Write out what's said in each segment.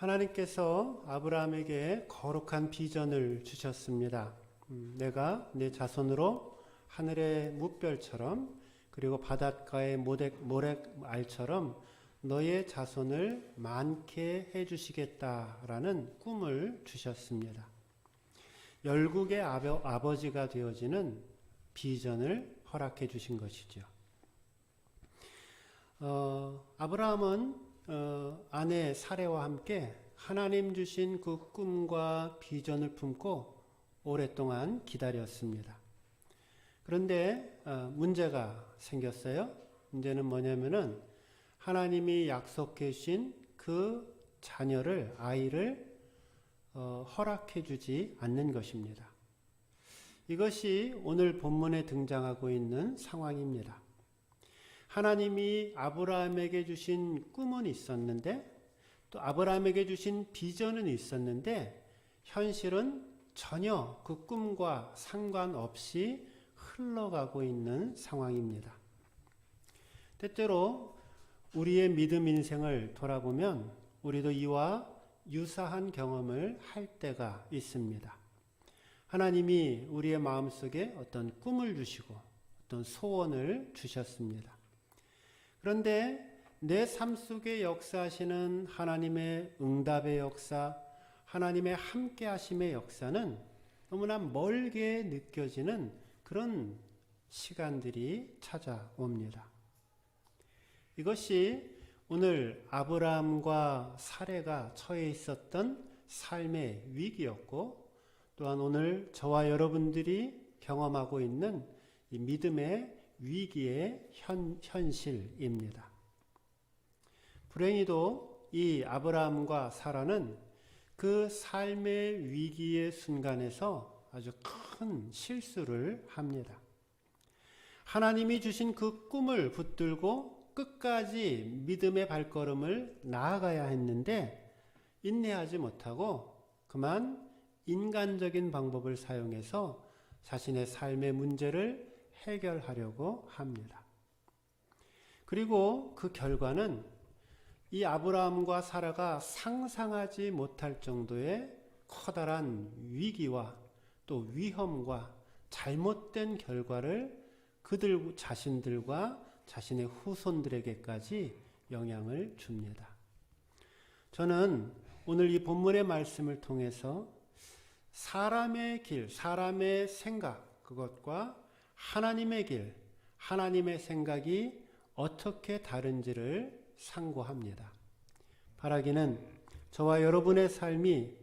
하나님께서 아브라함에게 거룩한 비전을 주셨습니다. 내가 내 자손으로 하늘의 뭇별처럼 그리고 바닷가의 모래알처럼 너의 자손을 많게 해주시겠다라는 꿈을 주셨습니다. 열국의 아버지가 되어지는 비전을 허락해 주신 것이죠. 아브라함은 아내 사레와 함께 하나님 주신 그 꿈과 비전을 품고 오랫동안 기다렸습니다. 그런데 문제가 생겼어요. 문제는 뭐냐면은 하나님이 약속해 주신 그 자녀를, 아이를 허락해 주지 않는 것입니다. 이것이 오늘 본문에 등장하고 있는 상황입니다. 하나님이 아브라함에게 주신 꿈은 있었는데 또 아브라함에게 주신 비전은 있었는데 현실은 전혀 그 꿈과 상관없이 흘러가고 있는 상황입니다. 때때로 우리의 믿음 인생을 돌아보면 우리도 이와 유사한 경험을 할 때가 있습니다. 하나님이 우리의 마음속에 어떤 꿈을 주시고 어떤 소원을 주셨습니다. 그런데 내 삶 속에 역사하시는 하나님의 응답의 역사, 하나님의 함께 하심의 역사는 너무나 멀게 느껴지는 그런 시간들이 찾아옵니다. 이것이 오늘 아브라함과 사레가 처해 있었던 삶의 위기였고 또한 오늘 저와 여러분들이 경험하고 있는 이 믿음의 위기의 현실입니다. 불행히도 이 아브라함과 사라는 그 삶의 위기의 순간에서 아주 큰 실수를 합니다. 하나님이 주신 그 꿈을 붙들고 끝까지 믿음의 발걸음을 나아가야 했는데 인내하지 못하고 그만 인간적인 방법을 사용해서 자신의 삶의 문제를 해결하려고 합니다. 그리고 그 결과는 이 아브라함과 사라가 상상하지 못할 정도의 커다란 위기와 또 위험과 잘못된 결과를 그들 자신들과 자신의 후손들에게까지 영향을 줍니다. 저는 오늘 이 본문의 말씀을 통해서 사람의 길, 사람의 생각, 그것과 하나님의 길, 하나님의 생각이 어떻게 다른지를 상고합니다. 바라기는 저와 여러분의 삶이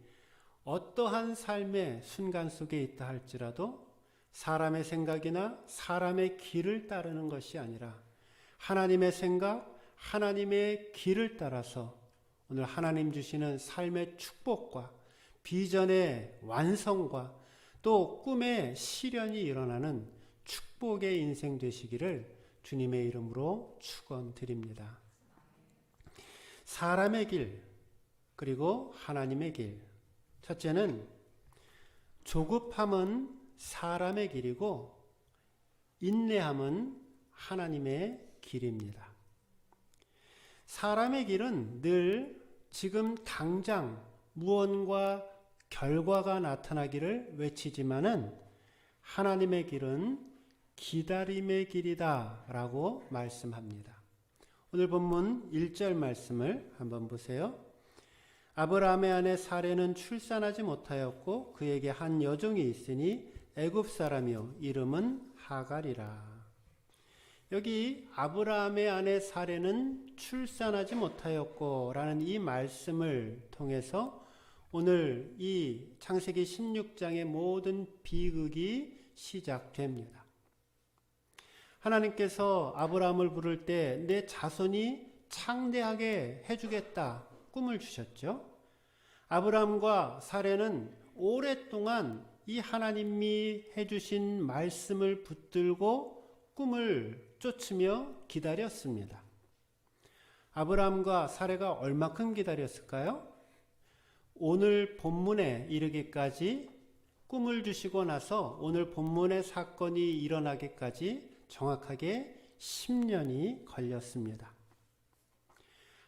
어떠한 삶의 순간 속에 있다 할지라도 사람의 생각이나 사람의 길을 따르는 것이 아니라 하나님의 생각, 하나님의 길을 따라서 오늘 하나님 주시는 삶의 축복과 비전의 완성과 또 꿈의 실현이 일어나는 축복의 인생 되시기를 주님의 이름으로 축원드립니다. 사람의 길 그리고 하나님의 길. 첫째는 조급함은 사람의 길이고 인내함은 하나님의 길입니다. 사람의 길은 늘 지금 당장 무언가 결과가 나타나기를 외치지만은 하나님의 길은 기다림의 길이다 라고 말씀합니다. 오늘 본문 1절 말씀을 한번 보세요. 아브라함의 아내 사레는 출산하지 못하였고 그에게 한 여종이 있으니 애굽 사람이요 이름은 하갈이라. 여기 아브라함의 아내 사레는 출산하지 못하였고 라는 이 말씀을 통해서 오늘 이 창세기 16장의 모든 비극이 시작됩니다. 하나님께서 아브라함을 부를 때 내 자손이 창대하게 해주겠다 꿈을 주셨죠. 아브라함과 사레는 오랫동안 이 하나님이 해주신 말씀을 붙들고 꿈을 쫓으며 기다렸습니다. 아브라함과 사레가 얼마큼 기다렸을까요? 오늘 본문에 이르기까지 꿈을 주시고 나서 오늘 본문의 사건이 일어나기까지 정확하게 10년이 걸렸습니다.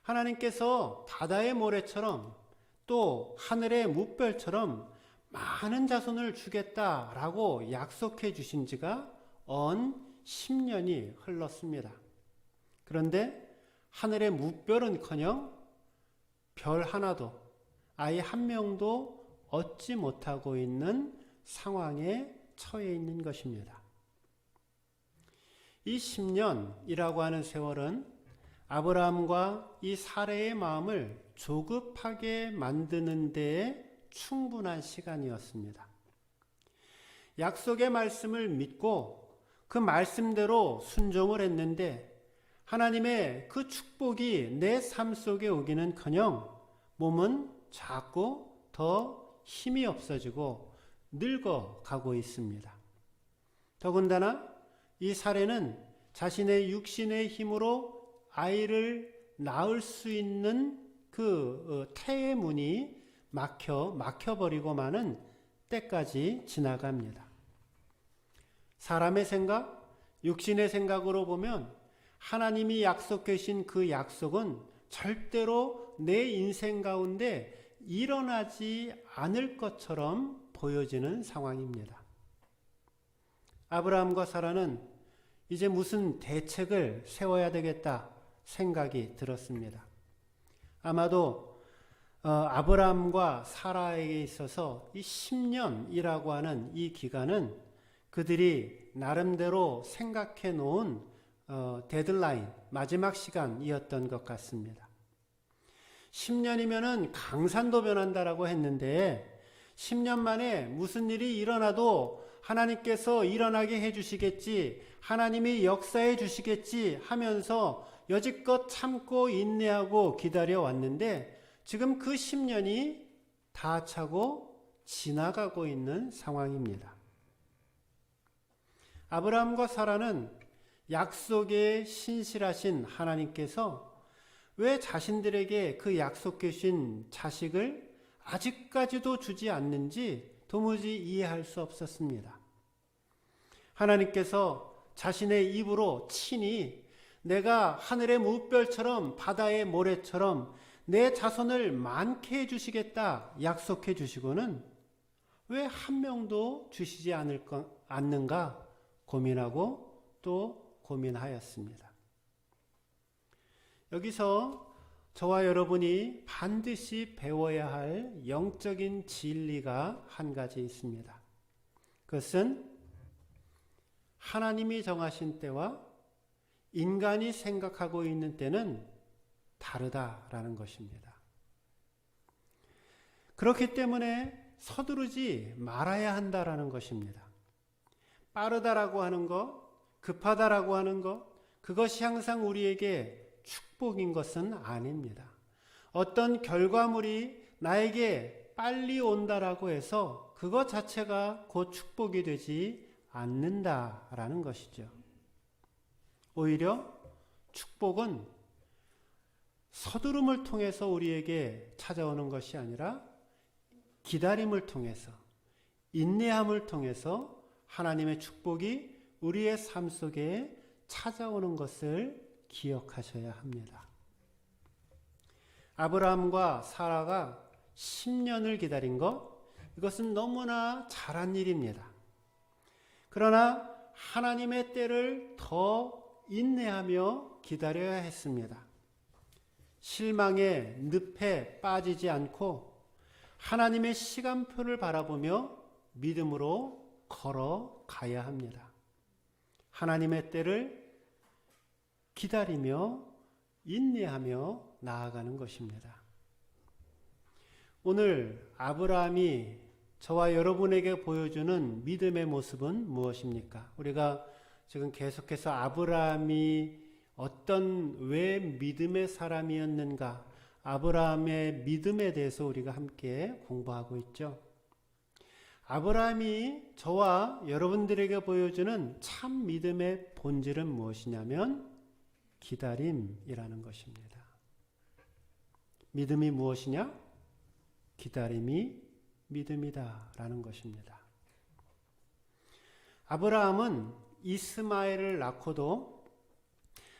하나님께서 바다의 모래처럼 또 하늘의 무별처럼 많은 자손을 주겠다라고 약속해 주신 지가 언 10년이 흘렀습니다. 그런데 하늘의 무별은커녕 별 하나도, 아이 한 명도 얻지 못하고 있는 상황에 처해 있는 것입니다. 이 10년이라고 하는 세월은 아브라함과 이 사레의 마음을 조급하게 만드는 데에 충분한 시간이었습니다. 약속의 말씀을 믿고 그 말씀대로 순종을 했는데 하나님의 그 축복이 내 삶 속에 오기는커녕 몸은 자꾸 더 힘이 없어지고 늙어가고 있습니다. 더군다나 이 사례는 자신의 육신의 힘으로 아이를 낳을 수 있는 그 태의 문이 막혀버리고 마는 때까지 지나갑니다. 사람의 생각, 육신의 생각으로 보면 하나님이 약속해 주신 그 약속은 절대로 내 인생 가운데 일어나지 않을 것처럼 보여지는 상황입니다. 아브라함과 사라는 이제 무슨 대책을 세워야 되겠다 생각이 들었습니다. 아마도 아브라함과 사라에게 있어서 이 10년이라고 하는 이 기간은 그들이 나름대로 생각해 놓은 데드라인, 마지막 시간이었던 것 같습니다. 10년이면은 강산도 변한다라고 했는데 10년 만에 무슨 일이 일어나도 하나님께서 일어나게 해주시겠지, 하나님이 역사해 주시겠지 하면서 여지껏 참고 인내하고 기다려 왔는데 지금 그 10년이 다 차고 지나가고 있는 상황입니다. 아브라함과 사라는 약속에 신실하신 하나님께서 왜 자신들에게 그 약속해 주신 자식을 아직까지도 주지 않는지 도무지 이해할 수 없었습니다. 하나님께서 자신의 입으로 친히 내가 하늘의 무별처럼 바다의 모래처럼 내 자손을 많게 해주시겠다 약속해 주시고는 왜 한 명도 주시지 않는가 고민하고 또 고민하였습니다. 여기서 저와 여러분이 반드시 배워야 할 영적인 진리가 한 가지 있습니다. 그것은 하나님이 정하신 때와 인간이 생각하고 있는 때는 다르다라는 것입니다. 그렇기 때문에 서두르지 말아야 한다라는 것입니다. 빠르다라고 하는 것, 급하다라고 하는 것, 그것이 항상 우리에게 축복인 것은 아닙니다. 어떤 결과물이 나에게 빨리 온다라고 해서 그것 자체가 곧 축복이 되지 않는다라는 것이죠. 오히려 축복은 서두름을 통해서 우리에게 찾아오는 것이 아니라 기다림을 통해서, 인내함을 통해서 하나님의 축복이 우리의 삶 속에 찾아오는 것을 기억하셔야 합니다. 아브라함과 사라가 10년을 기다린 것, 이것은 너무나 잘한 일입니다. 그러나 하나님의 때를 더 인내하며 기다려야 했습니다. 실망의 늪에 빠지지 않고 하나님의 시간표를 바라보며 믿음으로 걸어가야 합니다. 하나님의 때를 기다리며 인내하며 나아가는 것입니다. 오늘 아브라함이 저와 여러분에게 보여주는 믿음의 모습은 무엇입니까? 우리가 지금 계속해서 아브라함이 왜 믿음의 사람이었는가, 아브라함의 믿음에 대해서 우리가 함께 공부하고 있죠. 아브라함이 저와 여러분들에게 보여주는 참 믿음의 본질은 무엇이냐면 기다림이라는 것입니다. 믿음이 무엇이냐? 기다림이 믿음이다 라는 것입니다. 아브라함은 이스마엘을 낳고도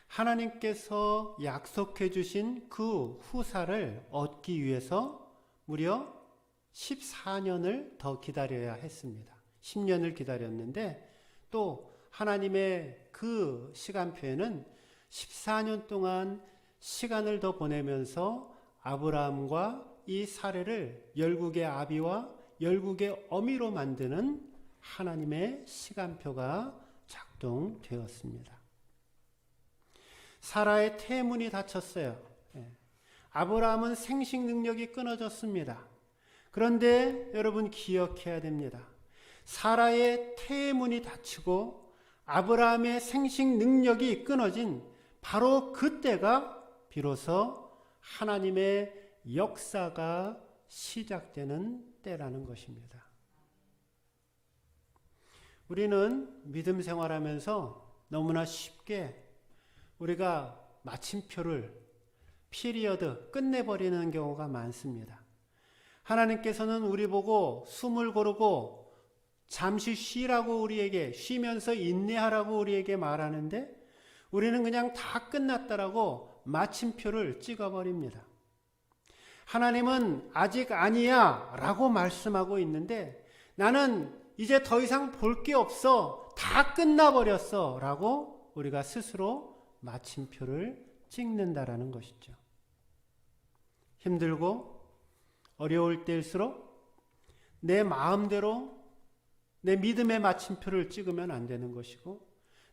하나님께서 약속해 주신 그 후사를 얻기 위해서 무려 14년을 더 기다려야 했습니다. 10년을 기다렸는데 또 하나님의 그 시간표에는 14년 동안 시간을 더 보내면서 아브라함과 이 사례를 열국의 아비와 열국의 어미로 만드는 하나님의 시간표가 작동되었습니다. 사라의 태문이 닫혔어요. 아브라함은 생식 능력이 끊어졌습니다. 그런데 여러분 기억해야 됩니다. 사라의 태문이 닫히고 아브라함의 생식 능력이 끊어진 바로 그때가 비로소 하나님의 역사가 시작되는 때라는 것입니다. 우리는 믿음 생활하면서 너무나 쉽게 우리가 마침표를 피리어드 끝내버리는 경우가 많습니다. 하나님께서는 우리 보고 숨을 고르고 잠시 쉬라고 우리에게 쉬면서 인내하라고 우리에게 말하는데 우리는 그냥 다 끝났다라고 마침표를 찍어버립니다. 하나님은 아직 아니야 라고 말씀하고 있는데 나는 이제 더 이상 볼 게 없어. 다 끝나버렸어 라고 우리가 스스로 마침표를 찍는다라는 것이죠. 힘들고 어려울 때일수록 내 마음대로 내 믿음의 마침표를 찍으면 안 되는 것이고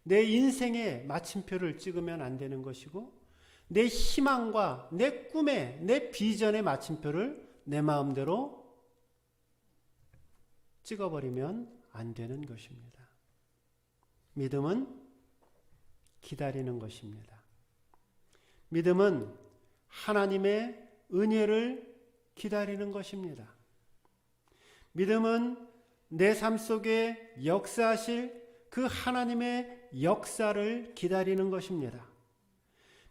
내 인생의 마침표를 찍으면 안 되는 것이고 내 희망과 내 꿈의 내 비전의 마침표를 내 마음대로 찍어버리면 안 되는 것입니다. 믿음은 기다리는 것입니다. 믿음은 하나님의 은혜를 기다리는 것입니다. 믿음은 내 삶 속에 역사하실 그 하나님의 역사를 기다리는 것입니다.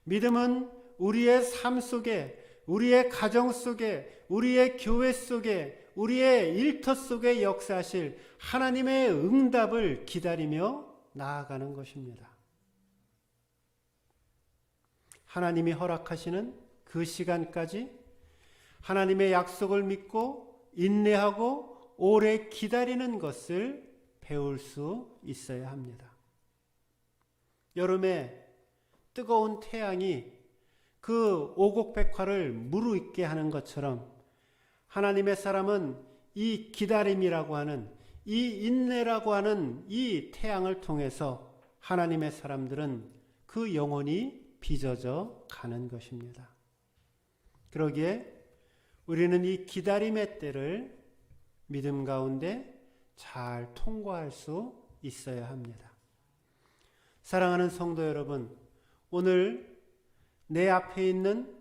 믿음은 우리의 삶 속에, 우리의 가정 속에, 우리의 교회 속에, 우리의 일터 속에 역사하실 하나님의 응답을 기다리며 나아가는 것입니다. 하나님이 허락하시는 그 시간까지 하나님의 약속을 믿고 인내하고 오래 기다리는 것을 배울 수 있어야 합니다. 여름에 뜨거운 태양이 그 오곡백화를 무르익게 하는 것처럼 하나님의 사람은 이 기다림이라고 하는 이 인내라고 하는 이 태양을 통해서 하나님의 사람들은 그 영혼이 빚어져 가는 것입니다. 그러기에 우리는 이 기다림의 때를 믿음 가운데 잘 통과할 수 있어야 합니다. 사랑하는 성도 여러분, 오늘 내 앞에 있는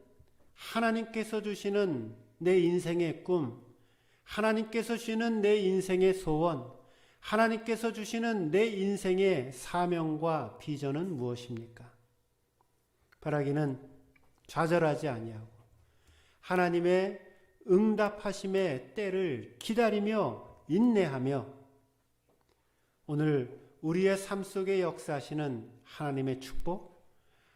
하나님께서 주시는 내 인생의 꿈, 하나님께서 주시는 내 인생의 소원, 하나님께서 주시는 내 인생의 사명과 비전은 무엇입니까? 바라기는 좌절하지 아니하고 하나님의 응답하심의 때를 기다리며 인내하며 오늘 우리의 삶 속에 역사하시는 하나님의 축복,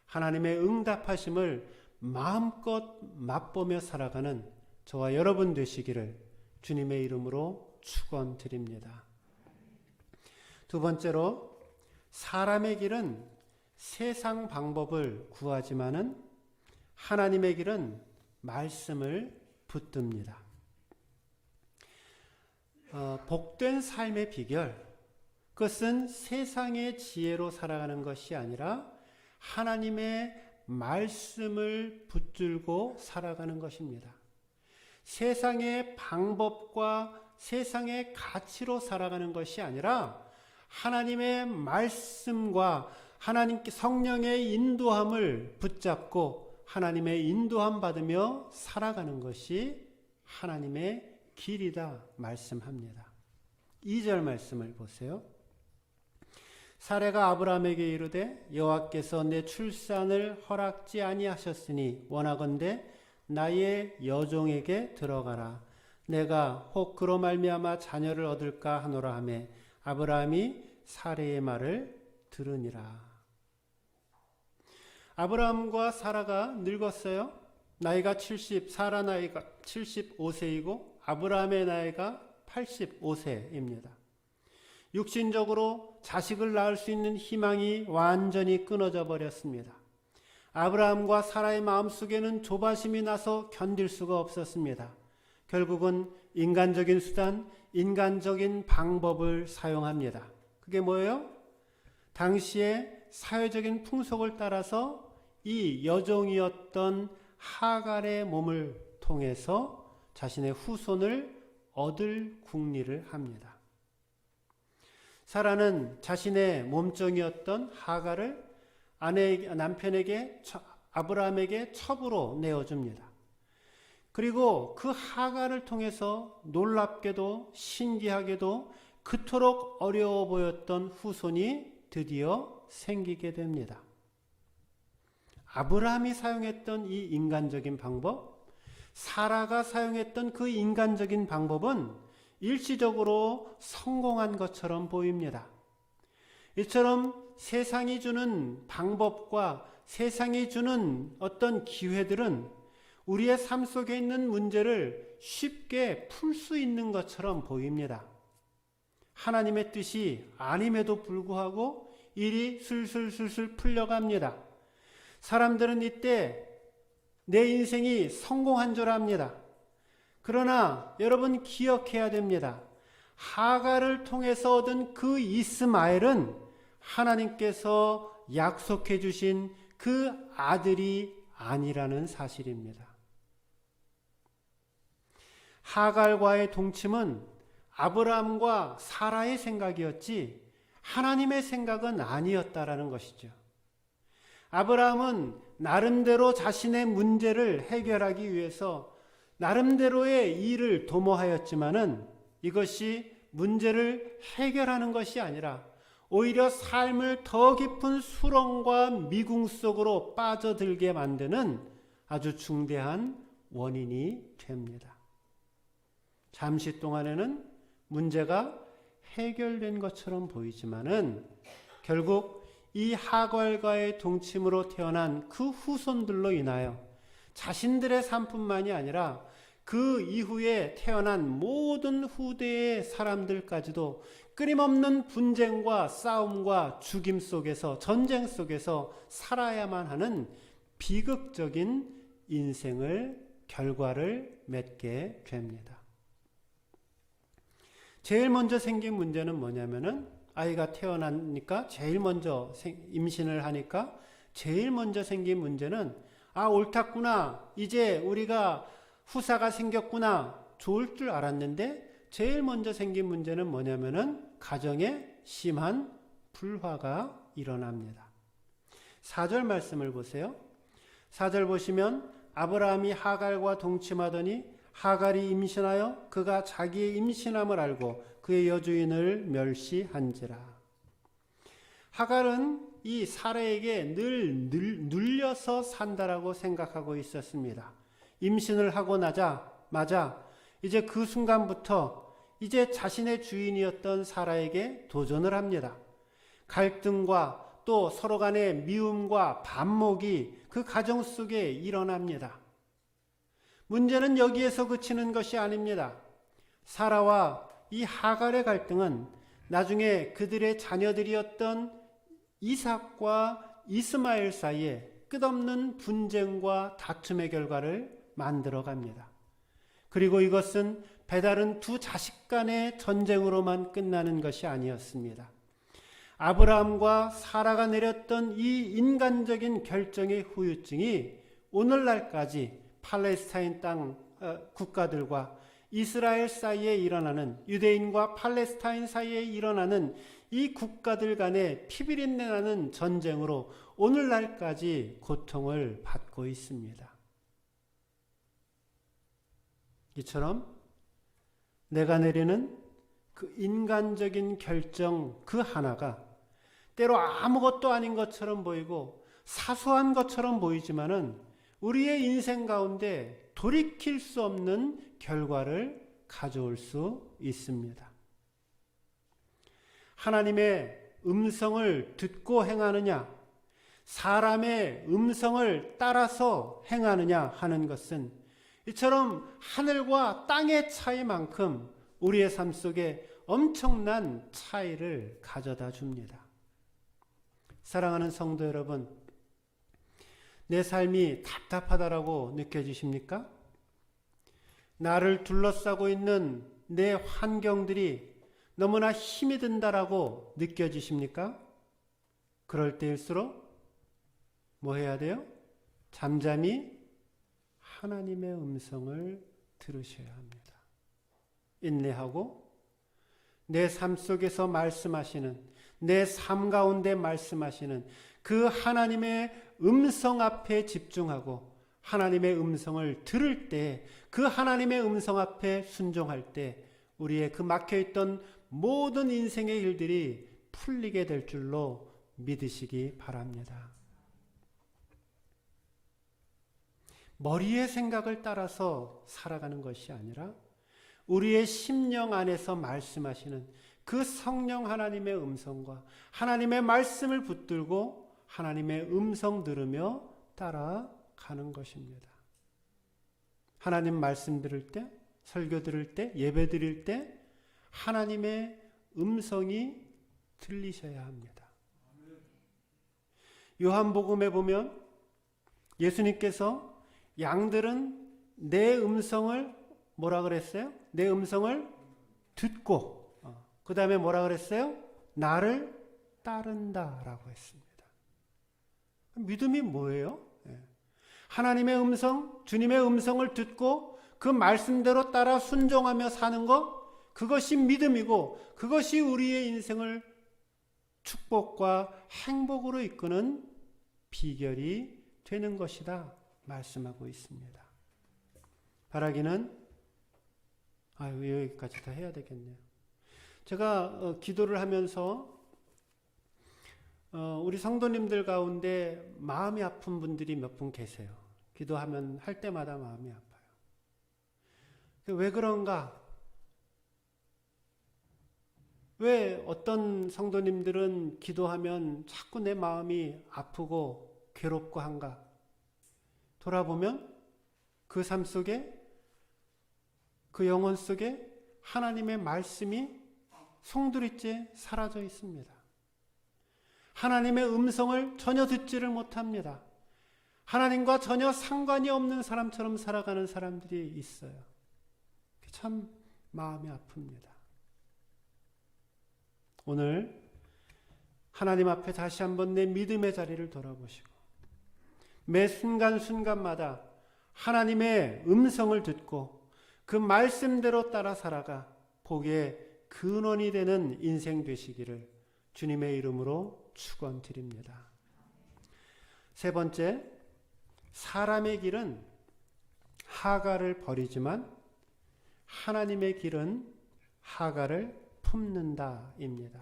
하나님의 응답하심을 마음껏 맛보며 살아가는 저와 여러분 되시기를 주님의 이름으로 축원드립니다. 두 번째로, 사람의 길은 세상 방법을 구하지만은 하나님의 길은 말씀을 붙듭니다. 복된 삶의 비결, 그것은 세상의 지혜로 살아가는 것이 아니라 하나님의 말씀을 붙들고 살아가는 것입니다. 세상의 방법과 세상의 가치로 살아가는 것이 아니라 하나님의 말씀과 하나님께 성령의 인도함을 붙잡고 하나님의 인도함 받으며 살아가는 것이 하나님의 길이다 말씀합니다. 2절 말씀을 보세요. 사레가 아브라함에게 이르되 여호와께서 내 출산을 허락지 아니하셨으니 원하건대 나의 여종에게 들어가라. 내가 혹 그로 말미암아 자녀를 얻을까 하노라 하매 아브라함이 사레의 말을 들으니라. 아브라함과 사라가 늙었어요. 나이가 사라 나이가 75세이고 아브라함의 나이가 85세입니다. 육신적으로 자식을 낳을 수 있는 희망이 완전히 끊어져 버렸습니다. 아브라함과 사라의 마음속에는 조바심이 나서 견딜 수가 없었습니다. 결국은 인간적인 수단, 인간적인 방법을 사용합니다. 그게 뭐예요? 당시의 사회적인 풍속을 따라서 이 여종이었던 하갈의 몸을 통해서 자신의 후손을 얻을 궁리를 합니다. 사라는 자신의 몸종이었던 하갈을 남편에게 아브라함에게 첩으로 내어줍니다. 그리고 그 하갈을 통해서 놀랍게도 신기하게도 그토록 어려워 보였던 후손이 드디어 생기게 됩니다. 아브라함이 사용했던 이 인간적인 방법, 사라가 사용했던 그 인간적인 방법은 일시적으로 성공한 것처럼 보입니다. 이처럼 세상이 주는 방법과 세상이 주는 어떤 기회들은 우리의 삶 속에 있는 문제를 쉽게 풀 수 있는 것처럼 보입니다. 하나님의 뜻이 아님에도 불구하고 일이 술술술술 풀려갑니다. 사람들은 이때 내 인생이 성공한 줄 압니다. 그러나 여러분 기억해야 됩니다. 하갈을 통해서 얻은 그 이스마엘은 하나님께서 약속해 주신 그 아들이 아니라는 사실입니다. 하갈과의 동침은 아브라함과 사라의 생각이었지 하나님의 생각은 아니었다라는 것이죠. 아브라함은 나름대로 자신의 문제를 해결하기 위해서 나름대로의 일을 도모하였지만은 이것이 문제를 해결하는 것이 아니라 오히려 삶을 더 깊은 수렁과 미궁 속으로 빠져들게 만드는 아주 중대한 원인이 됩니다. 잠시 동안에는 문제가 해결된 것처럼 보이지만은 결국 이 하갈과의 동침으로 태어난 그 후손들로 인하여 자신들의 삶뿐만이 아니라 그 이후에 태어난 모든 후대의 사람들까지도 끊임없는 분쟁과 싸움과 죽임 속에서 전쟁 속에서 살아야만 하는 비극적인 인생을 결과를 맺게 됩니다. 제일 먼저 생긴 문제는 뭐냐면은 아이가 태어나니까 제일 먼저 임신을 하니까 제일 먼저 생긴 문제는 옳았구나. 이제 우리가 후사가 생겼구나. 좋을 줄 알았는데 제일 먼저 생긴 문제는 뭐냐면은 가정에 심한 불화가 일어납니다. 4절 말씀을 보세요. 4절 보시면 아브라함이 하갈과 동침하더니 하갈이 임신하여 그가 자기의 임신함을 알고 그의 여주인을 멸시한지라. 하갈은 이 사라에게 늘 눌려서 산다라고 생각하고 있었습니다. 임신을 하고 나자마자 이제 그 순간부터 이제 자신의 주인이었던 사라에게 도전을 합니다. 갈등과 또 서로 간의 미움과 반목이 그 가정 속에 일어납니다. 문제는 여기에서 그치는 것이 아닙니다. 사라와 이 하갈의 갈등은 나중에 그들의 자녀들이었던 이삭과 이스마엘 사이에 끝없는 분쟁과 다툼의 결과를 만들어갑니다. 그리고 이것은 배다른 두 자식 간의 전쟁으로만 끝나는 것이 아니었습니다. 아브라함과 사라가 내렸던 이 인간적인 결정의 후유증이 오늘날까지 팔레스타인 땅 국가들과 이스라엘 사이에 일어나는 유대인과 팔레스타인 사이에 일어나는 이 국가들 간의 피비린내 나는 전쟁으로 오늘날까지 고통을 받고 있습니다. 이처럼 내가 내리는 그 인간적인 결정 그 하나가 때로 아무것도 아닌 것처럼 보이고 사소한 것처럼 보이지만은 우리의 인생 가운데 돌이킬 수 없는 결과를 가져올 수 있습니다. 하나님의 음성을 듣고 행하느냐, 사람의 음성을 따라서 행하느냐 하는 것은 이처럼 하늘과 땅의 차이만큼 우리의 삶 속에 엄청난 차이를 가져다 줍니다. 사랑하는 성도 여러분, 내 삶이 답답하다라고 느껴지십니까? 나를 둘러싸고 있는 내 환경들이 너무나 힘이 든다라고 느껴지십니까? 그럴 때일수록 뭐 해야 돼요? 잠잠히 하나님의 음성을 들으셔야 합니다. 인내하고 내 삶 속에서 말씀하시는, 내 삶 가운데 말씀하시는 그 하나님의 음성 앞에 집중하고 하나님의 음성을 들을 때, 그 하나님의 음성 앞에 순종할 때 우리의 그 막혀있던 모든 인생의 일들이 풀리게 될 줄로 믿으시기 바랍니다. 머리의 생각을 따라서 살아가는 것이 아니라 우리의 심령 안에서 말씀하시는 그 성령 하나님의 음성과 하나님의 말씀을 붙들고 하나님의 음성 들으며 따라가는 것입니다. 하나님 말씀 들을 때, 설교 들을 때, 예배 드릴 때 하나님의 음성이 들리셔야 합니다. 요한복음에 보면 예수님께서 양들은 내 음성을 뭐라 그랬어요? 내 음성을 듣고 그 다음에 뭐라 그랬어요? 나를 따른다라고 했습니다. 믿음이 뭐예요? 하나님의 음성, 주님의 음성을 듣고 그 말씀대로 따라 순종하며 사는 것, 그것이 믿음이고 그것이 우리의 인생을 축복과 행복으로 이끄는 비결이 되는 것이다 말씀하고 있습니다. 바라기는 여기까지 다 해야 되겠네요. 제가 기도를 하면서 우리 성도님들 가운데 마음이 아픈 분들이 몇 분 계세요. 기도하면 할 때마다 마음이 아파요. 왜 그런가? 왜 어떤 성도님들은 기도하면 자꾸 내 마음이 아프고 괴롭고 한가? 돌아보면 그 삶 속에, 그 영혼 속에 하나님의 말씀이 송두리째 사라져 있습니다. 하나님의 음성을 전혀 듣지를 못합니다. 하나님과 전혀 상관이 없는 사람처럼 살아가는 사람들이 있어요. 참 마음이 아픕니다. 오늘 하나님 앞에 다시 한번 내 믿음의 자리를 돌아보시고 매 순간순간마다 하나님의 음성을 듣고 그 말씀대로 따라 살아가 복의 근원이 되는 인생 되시기를 주님의 이름으로 축원드립니다. 세 번째, 사람의 길은 하갈을 버리지만 하나님의 길은 하갈을 품는다입니다.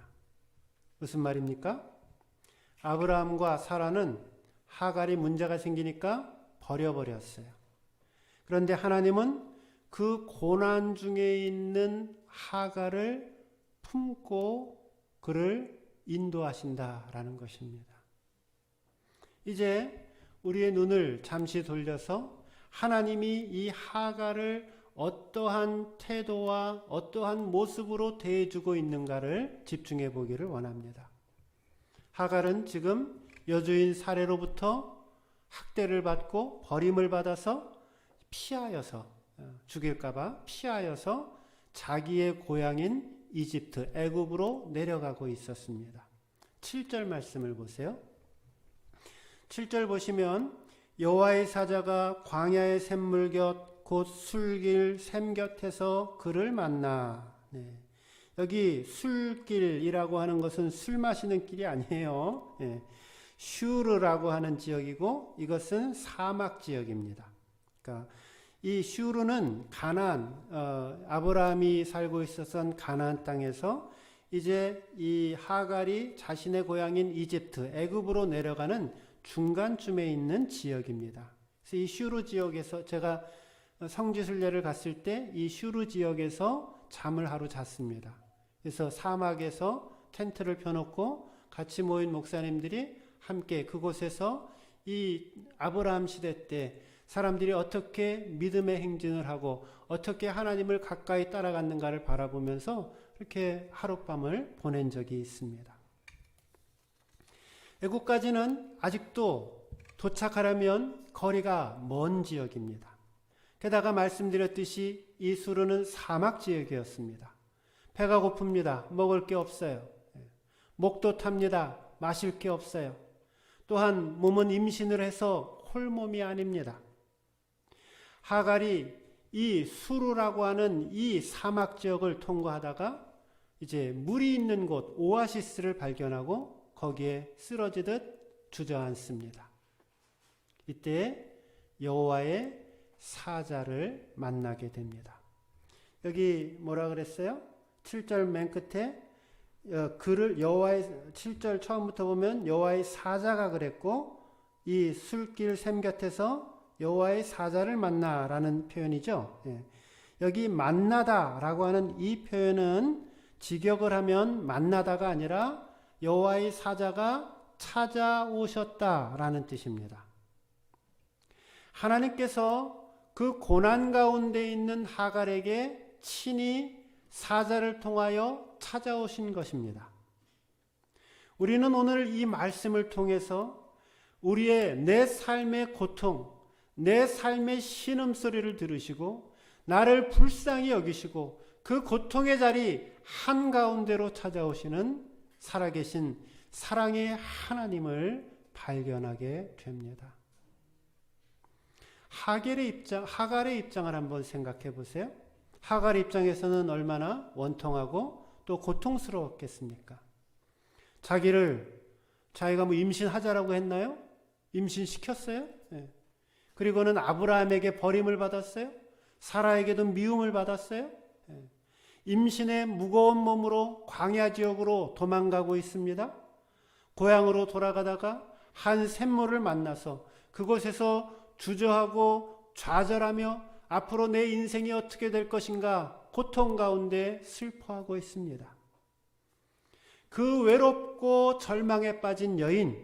무슨 말입니까? 아브라함과 사라는 하갈이 문제가 생기니까 버려버렸어요. 그런데 하나님은 그 고난 중에 있는 하갈을 품고 그를 인도하신다라는 것입니다. 이제 우리의 눈을 잠시 돌려서 하나님이 이 하갈을 어떠한 태도와 어떠한 모습으로 대해주고 있는가를 집중해 보기를 원합니다. 하갈은 지금 여주인 사례로부터 학대를 받고 버림을 받아서 피하여서 죽일까봐 피하여서 자기의 고향인 이집트, 애굽으로 내려가고 있었습니다. 7절 말씀을 보세요. 7절 보시면 여호와의 사자가 광야의 샘물 곁 곧 술길 샘 곁에서 그를 만나. 여기 술길이라고 하는 것은 술 마시는 길이 아니에요. 슈르라고 하는 지역이고 이것은 사막 지역입니다. 그러니까 이 슈르는 가나안, 아브라함이 살고 있었던 가나안 땅에서 이제 이 하갈이 자신의 고향인 이집트, 애굽으로 내려가는 중간쯤에 있는 지역입니다. 그래서 이 슈르 지역에서 제가 성지순례를 갔을 때 이 슈르 지역에서 잠을 하루 잤습니다. 그래서 사막에서 텐트를 펴놓고 같이 모인 목사님들이 함께 그곳에서 이 아브라함 시대 때 사람들이 어떻게 믿음의 행진을 하고 어떻게 하나님을 가까이 따라갔는가를 바라보면서 이렇게 하룻밤을 보낸 적이 있습니다. 애국까지는 아직도 도착하려면 거리가 먼 지역입니다. 게다가 말씀드렸듯이 이 수르는 사막 지역이었습니다. 배가 고픕니다. 먹을 게 없어요. 목도 탑니다. 마실 게 없어요. 또한 몸은 임신을 해서 홀몸이 아닙니다. 하갈이 이 수르라고 하는 이 사막 지역을 통과하다가 이제 물이 있는 곳 오아시스를 발견하고 거기에 쓰러지듯 주저앉습니다. 이때 여호와의 사자를 만나게 됩니다. 여기 뭐라 그랬어요? 7절 맨 끝에 그를 여호와의 7절 처음부터 보면 여호와의 사자가 그랬고 이 술길 샘 곁에서 여호와의 사자를 만나라는 표현이죠. 여기 만나다라고 하는 이 표현은 직역을 하면 만나다가 아니라 여호와의 사자가 찾아오셨다라는 뜻입니다. 하나님께서 그 고난 가운데 있는 하갈에게 친히 사자를 통하여 찾아오신 것입니다. 우리는 오늘 이 말씀을 통해서 우리의 내 삶의 고통, 내 삶의 신음소리를 들으시고 나를 불쌍히 여기시고 그 고통의 자리 한가운데로 찾아오시는 살아계신 사랑의 하나님을 발견하게 됩니다. 하갈의 입장을 한번 생각해 보세요. 하갈의 입장에서는 얼마나 원통하고 또 고통스러웠겠습니까? 자기가 뭐 임신하자라고 했나요? 임신시켰어요? 네. 그리고는 아브라함에게 버림을 받았어요? 사라에게도 미움을 받았어요? 네. 임신의 무거운 몸으로 광야 지역으로 도망가고 있습니다. 고향으로 돌아가다가 한 샘물을 만나서 그곳에서 주저하고 좌절하며 앞으로 내 인생이 어떻게 될 것인가 고통 가운데 슬퍼하고 있습니다. 그 외롭고 절망에 빠진 여인,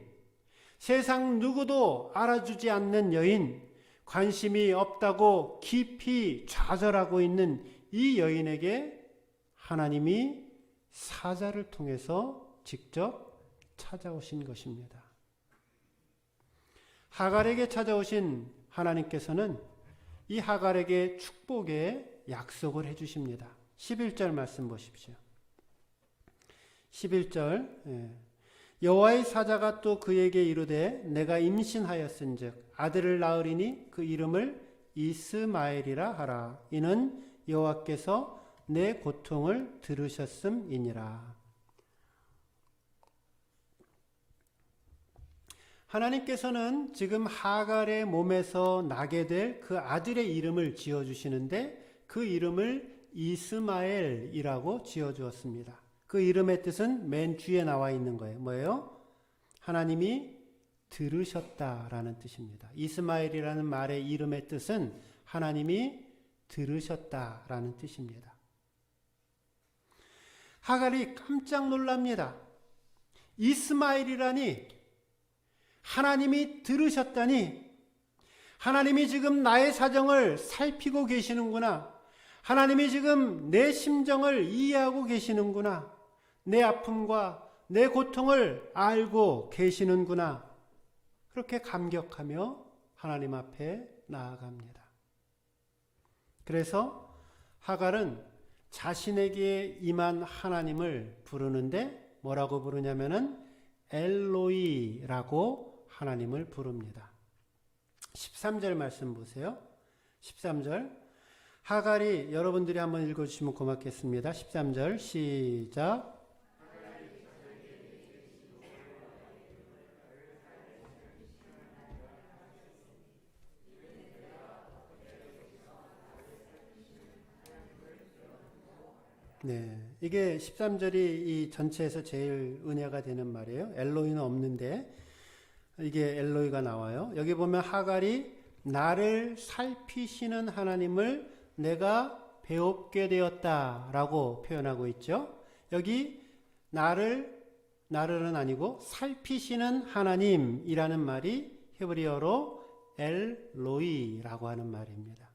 세상 누구도 알아주지 않는 여인, 관심이 없다고 깊이 좌절하고 있는 이 여인에게 하나님이 사자를 통해서 직접 찾아오신 것입니다. 하갈에게 찾아오신 하나님께서는 이 하갈에게 축복의 약속을 해주십니다. 11절 말씀 보십시오. 11절 여호와의 사자가 또 그에게 이르되 내가 임신하였은즉 아들을 낳으리니 그 이름을 이스마엘이라 하라. 이는 여호와께서 내 고통을 들으셨음이니라. 하나님께서는 지금 하갈의 몸에서 나게 될 그 아들의 이름을 지어주시는데 그 이름을 이스마엘이라고 지어주었습니다. 그 이름의 뜻은 맨 뒤에 나와 있는 거예요. 뭐예요? 하나님이 들으셨다라는 뜻입니다. 이스마엘이라는 말의 이름의 뜻은 하나님이 들으셨다라는 뜻입니다. 하갈이 깜짝 놀랍니다. 이스마엘이라니, 하나님이 들으셨다니, 하나님이 지금 나의 사정을 살피고 계시는구나. 하나님이 지금 내 심정을 이해하고 계시는구나. 내 아픔과 내 고통을 알고 계시는구나. 그렇게 감격하며 하나님 앞에 나아갑니다. 그래서 하갈은 자신에게 임한 하나님을 부르는데 뭐라고 부르냐면은 엘로이라고 하나님을 부릅니다. 13절 말씀 보세요. 13절 하갈이 여러분들이 한번 읽어주시면 고맙겠습니다. 13절 시작. 네, 이게 13절이 이 전체에서 제일 은혜가 되는 말이에요. 엘로이는 없는데 이게 엘로이가 나와요. 여기 보면 하갈이 나를 살피시는 하나님을 내가 배웁게 되었다라고 표현하고 있죠. 여기 나를 나를은 아니고 살피시는 하나님이라는 말이 히브리어로 엘로이라고 하는 말입니다.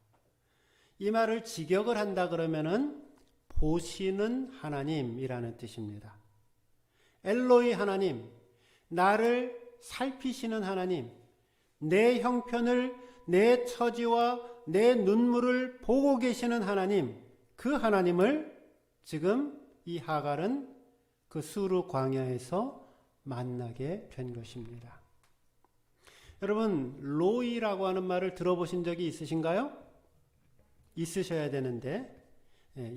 이 말을 직역을 한다 그러면은 보시는 하나님이라는 뜻입니다. 엘로이 하나님, 나를 살피시는 하나님, 내 형편을, 내 처지와 내 눈물을 보고 계시는 하나님, 그 하나님을 지금 이 하갈은 그 수르 광야에서 만나게 된 것입니다. 여러분, 로이라고 하는 말을 들어보신 적이 있으신가요? 있으셔야 되는데,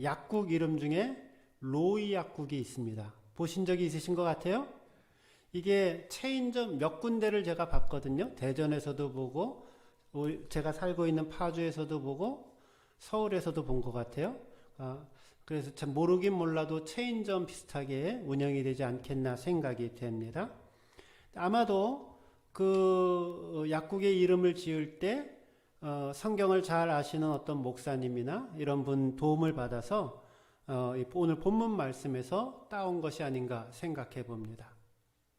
약국 이름 중에 로이 약국이 있습니다. 보신 적이 있으신 것 같아요? 이게 체인점 몇 군데를 제가 봤거든요. 대전에서도 보고, 제가 살고 있는 파주에서도 보고, 서울에서도 본 것 같아요. 그래서 참 모르긴 몰라도 체인점 비슷하게 운영이 되지 않겠나 생각이 됩니다. 아마도 그 약국의 이름을 지을 때 성경을 잘 아시는 어떤 목사님이나 이런 분 도움을 받아서 오늘 본문 말씀에서 따온 것이 아닌가 생각해 봅니다.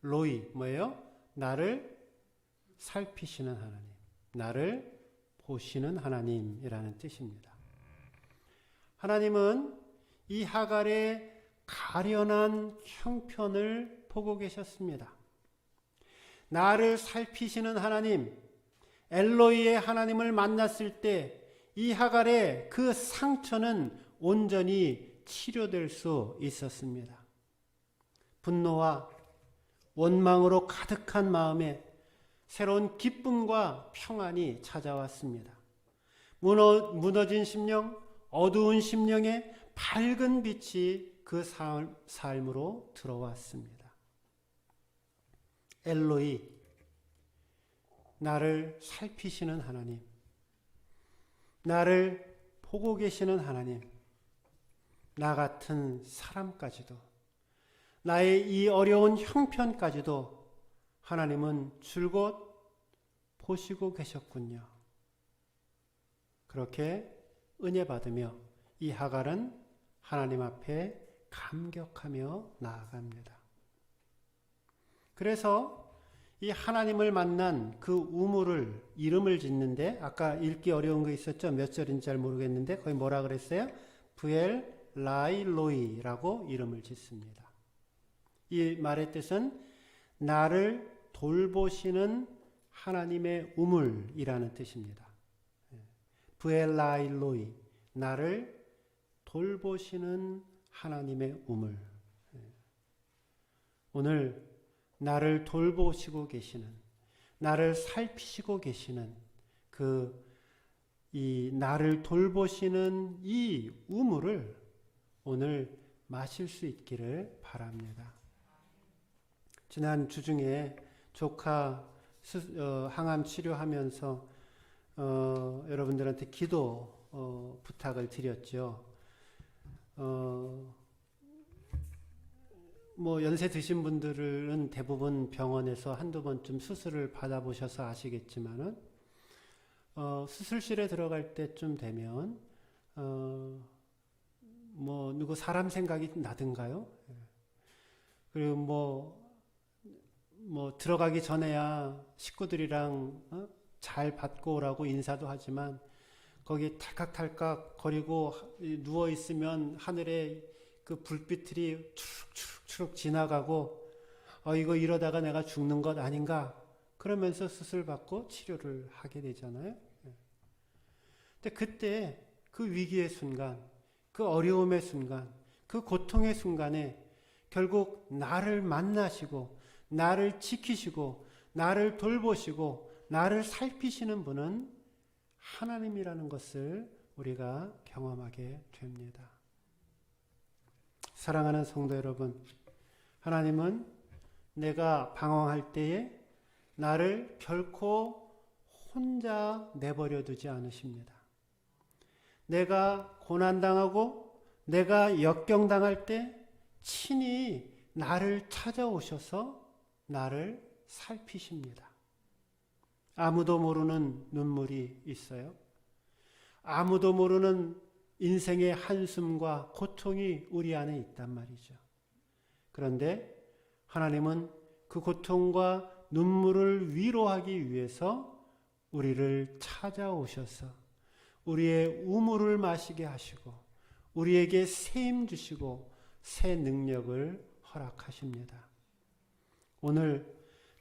로이 뭐예요? 나를 살피시는 하나님, 나를 보시는 하나님이라는 뜻입니다. 하나님은 이 하갈의 가련한 형편을 보고 계셨습니다. 나를 살피시는 하나님, 엘로이의 하나님을 만났을 때 이 하갈의 그 상처는 온전히 치료될 수 있었습니다. 분노와 원망으로 가득한 마음에 새로운 기쁨과 평안이 찾아왔습니다. 무너진 심령, 어두운 심령에 밝은 빛이 그 삶으로 들어왔습니다. 엘로이, 나를 살피시는 하나님, 나를 보고 계시는 하나님, 나 같은 사람까지도, 나의 이 어려운 형편까지도 하나님은 줄곧 보시고 계셨군요. 그렇게 은혜 받으며 이 하갈은 하나님 앞에 감격하며 나아갑니다. 그래서 이 하나님을 만난 그 우물을 이름을 짓는데 아까 읽기 어려운 거 있었죠? 몇 절인지 잘 모르겠는데 거기 뭐라 그랬어요? 브엘 라일로이라고 이름을 짓습니다. 이 말의 뜻은 나를 돌보시는 하나님의 우물이라는 뜻입니다. 브엘 라일로이, 나를 돌보시는 하나님의 우물. 오늘 나를 돌보시고 계시는, 나를 살피시고 계시는 이 나를 돌보시는 이 우물을 오늘 마실 수 있기를 바랍니다. 지난 주중에 조카 항암 치료하면서 여러분들한테 기도 부탁을 드렸죠. 연세 드신 분들은 대부분 병원에서 한두 번쯤 수술을 받아보셔서 아시겠지만은, 수술실에 들어갈 때쯤 되면, 누구 사람 생각이 나든가요? 그리고 들어가기 전에야 식구들이랑 잘 받고 오라고 인사도 하지만, 거기 탈칵탈칵 거리고 누워있으면 하늘에 그 불빛들이 추룩추룩 지나가고 이거 이러다가 내가 죽는 것 아닌가 그러면서 수술 받고 치료를 하게 되잖아요. 근데 그때 그 위기의 순간, 그 어려움의 순간, 그 고통의 순간에 결국 나를 만나시고 나를 지키시고 나를 돌보시고 나를 살피시는 분은 하나님이라는 것을 우리가 경험하게 됩니다. 사랑하는 성도 여러분, 하나님은 내가 방황할 때에 나를 결코 혼자 내버려 두지 않으십니다. 내가 고난당하고 내가 역경당할 때 친히 나를 찾아오셔서 나를 살피십니다. 아무도 모르는 눈물이 있어요. 아무도 모르는 인생의 한숨과 고통이 우리 안에 있단 말이죠. 그런데 하나님은 그 고통과 눈물을 위로하기 위해서 우리를 찾아오셔서 우리의 우물을 마시게 하시고 우리에게 새 힘 주시고 새 능력을 허락하십니다. 오늘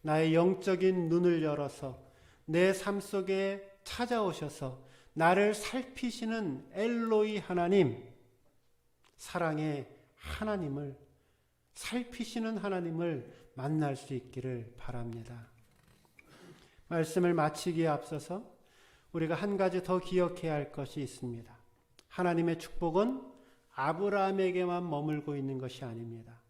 나의 영적인 눈을 열어서 내 삶 속에 찾아오셔서 나를 살피시는 엘로이 하나님, 사랑의 하나님을, 살피시는 하나님을 만날 수 있기를 바랍니다. 말씀을 마치기에 앞서서 우리가 한 가지 더 기억해야 할 것이 있습니다. 하나님의 축복은 아브라함에게만 머물고 있는 것이 아닙니다.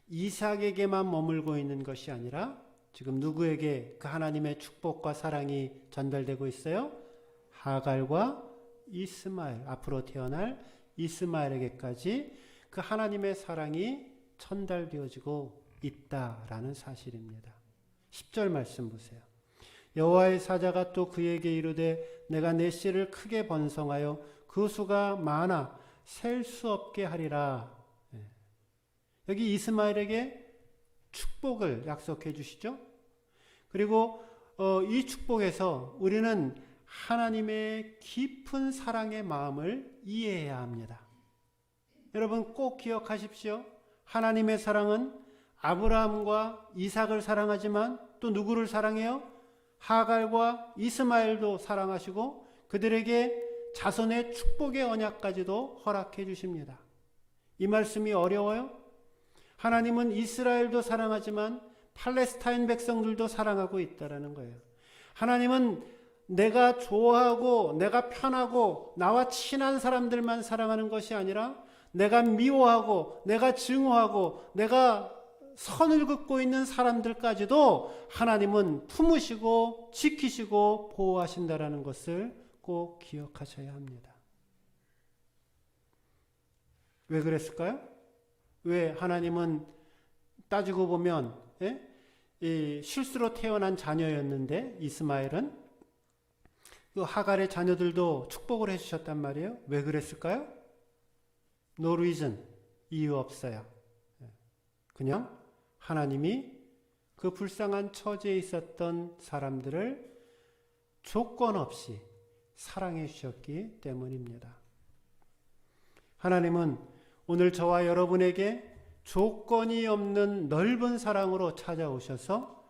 이삭에게만 머물고 있는 것이 아니라 지금 누구에게 그 하나님의 축복과 사랑이 전달되고 있어요? 하갈과 이스마엘, 앞으로 태어날 이스마엘에게까지 그 하나님의 사랑이 전달되어지고 있다라는 사실입니다. 10절 말씀 보세요. 여호와의 사자가 또 그에게 이르되 내가 내 씨를 크게 번성하여 그 수가 많아 셀 수 없게 하리라. 여기 이스마엘에게 축복을 약속해 주시죠. 그리고 이 축복에서 우리는 하나님의 깊은 사랑의 마음을 이해해야 합니다. 여러분 꼭 기억하십시오. 하나님의 사랑은 아브라함과 이삭을 사랑하지만 또 누구를 사랑해요? 하갈과 이스마엘도 사랑하시고 그들에게 자손의 축복의 언약까지도 허락해 주십니다. 이 말씀이 어려워요? 하나님은 이스라엘도 사랑하지만 팔레스타인 백성들도 사랑하고 있다라는 거예요. 하나님은 내가 좋아하고 내가 편하고 나와 친한 사람들만 사랑하는 것이 아니라 내가 미워하고 내가 증오하고 내가 선을 긋고 있는 사람들까지도 하나님은 품으시고 지키시고 보호하신다라는 것을 꼭 기억하셔야 합니다. 왜 그랬을까요? 왜 하나님은 따지고 보면 이 실수로 태어난 자녀였는데 이스마엘은 그 하갈의 자녀들도 축복을 해주셨단 말이에요. 왜 그랬을까요? No reason, 이유 없어요. 그냥 하나님이 그 불쌍한 처지에 있었던 사람들을 조건 없이 사랑해 주셨기 때문입니다. 하나님은 오늘 저와 여러분에게 조건이 없는 넓은 사랑으로 찾아오셔서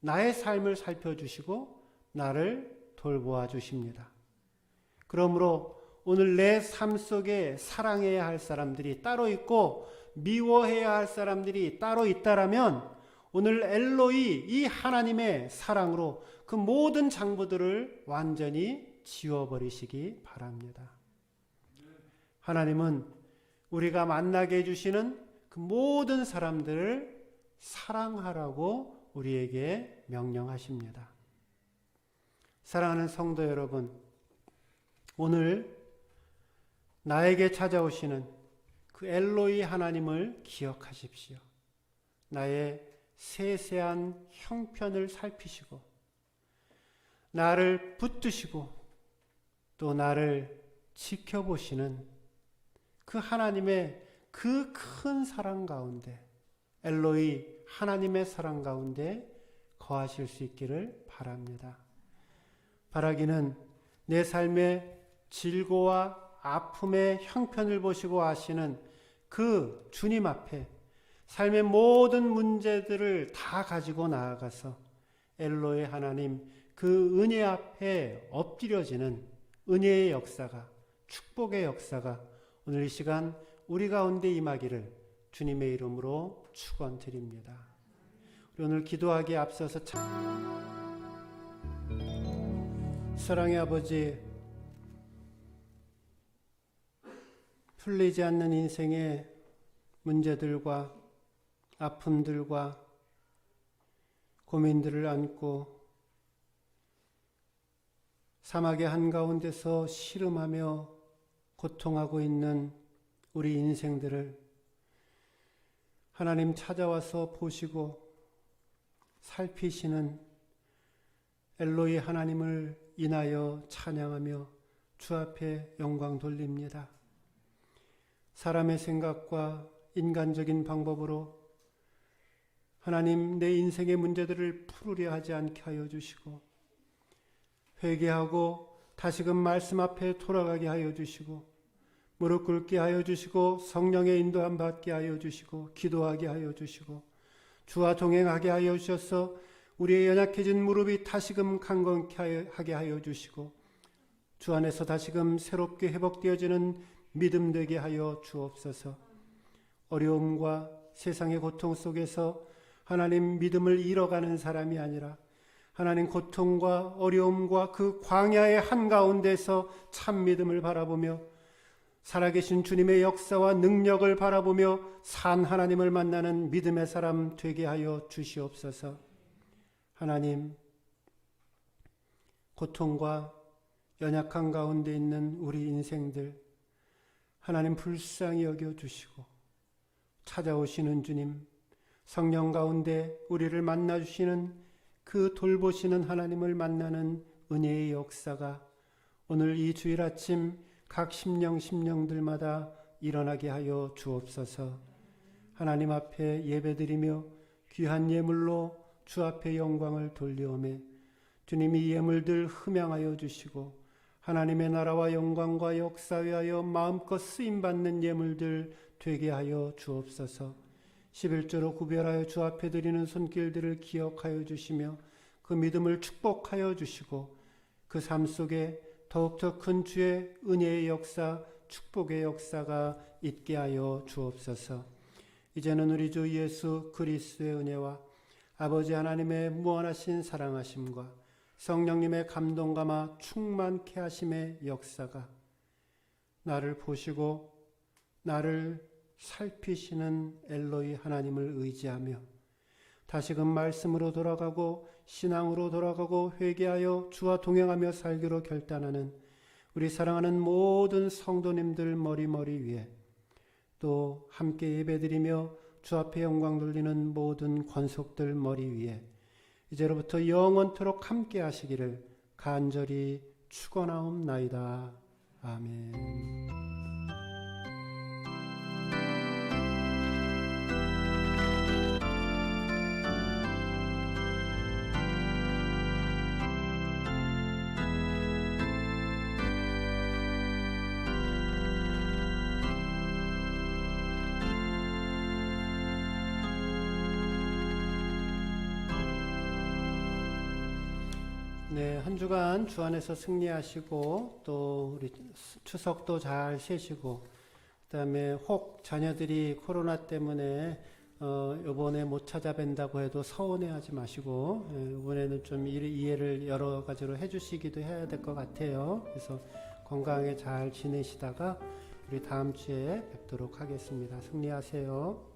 나의 삶을 살펴주시고 나를 돌보아 주십니다. 그러므로 오늘 내 삶 속에 사랑해야 할 사람들이 따로 있고 미워해야 할 사람들이 따로 있다라면 오늘 엘로이 이 하나님의 사랑으로 그 모든 장부들을 완전히 지워버리시기 바랍니다. 하나님은 우리가 만나게 해주시는 그 모든 사람들을 사랑하라고 우리에게 명령하십니다. 사랑하는 성도 여러분, 오늘 나에게 찾아오시는 그 엘로이 하나님을 기억하십시오. 나의 세세한 형편을 살피시고 나를 붙드시고 또 나를 지켜보시는 그 하나님의 그 큰 사랑 가운데 엘로이 하나님의 사랑 가운데 거하실 수 있기를 바랍니다. 바라기는 내 삶의 질고와 아픔의 형편을 보시고 아시는 그 주님 앞에 삶의 모든 문제들을 다 가지고 나아가서 엘로의 하나님 그 은혜 앞에 엎드려지는 은혜의 역사가, 축복의 역사가 오늘 이 시간 우리 가운데 임하기를 주님의 이름으로 축원드립니다. 우리 오늘 기도하기에 앞서서 사랑의 아버지, 풀리지 않는 인생의 문제들과 아픔들과 고민들을 안고 사막의 한가운데서 씨름하며 고통하고 있는 우리 인생들을 하나님 찾아와서 보시고 살피시는 엘로이 하나님을 인하여 찬양하며 주 앞에 영광 돌립니다. 사람의 생각과 인간적인 방법으로 하나님, 내 인생의 문제들을 풀으려 하지 않게 하여 주시고, 회개하고 다시금 말씀 앞에 돌아가게 하여 주시고, 무릎 꿇게 하여 주시고, 성령의 인도함 받게 하여 주시고, 기도하게 하여 주시고, 주와 동행하게 하여 주셔서 우리의 연약해진 무릎이 다시금 강건케 하게 하여 주시고, 주 안에서 다시금 새롭게 회복되어지는 믿음 되게 하여 주옵소서. 어려움과 세상의 고통 속에서 하나님, 믿음을 잃어가는 사람이 아니라 하나님, 고통과 어려움과 그 광야의 한가운데서 참 믿음을 바라보며 살아계신 주님의 역사와 능력을 바라보며 산 하나님을 만나는 믿음의 사람 되게 하여 주시옵소서. 하나님, 고통과 연약한 가운데 있는 우리 인생들 하나님 불쌍히 여겨주시고, 찾아오시는 주님, 성령 가운데 우리를 만나주시는 그 돌보시는 하나님을 만나는 은혜의 역사가 오늘 이 주일 아침 각 심령들마다 일어나게 하여 주옵소서. 하나님 앞에 예배드리며 귀한 예물로 주 앞에 영광을 돌려오매 주님이 이 예물들 흠양하여 주시고, 하나님의 나라와 영광과 역사 위하여 마음껏 쓰임받는 예물들 되게 하여 주옵소서. 11조로 구별하여 주 앞에 드리는 손길들을 기억하여 주시며 그 믿음을 축복하여 주시고, 그 삶 속에 더욱더 큰 주의 은혜의 역사, 축복의 역사가 있게 하여 주옵소서. 이제는 우리 주 예수 그리스도의 은혜와 아버지 하나님의 무한하신 사랑하심과 성령님의 감동감화 충만케 하심의 역사가 나를 보시고 나를 살피시는 엘로이 하나님을 의지하며 다시금 말씀으로 돌아가고 신앙으로 돌아가고 회개하여 주와 동행하며 살기로 결단하는 우리 사랑하는 모든 성도님들 머리 위에, 또 함께 예배드리며 주 앞에 영광 돌리는 모든 권속들 머리 위에 이제로부터 영원토록 함께 하시기를 간절히 축원하옵나이다. 아멘. 네, 한 주간 주 안에서 승리하시고 또 우리 추석도 잘 쉬시고, 그다음에 혹 자녀들이 코로나 때문에 이번에 못 찾아뵌다고 해도 서운해하지 마시고, 이번에는 좀 이해를 여러 가지로 해주시기도 해야 될 것 같아요. 그래서 건강하게 잘 지내시다가 우리 다음 주에 뵙도록 하겠습니다. 승리하세요.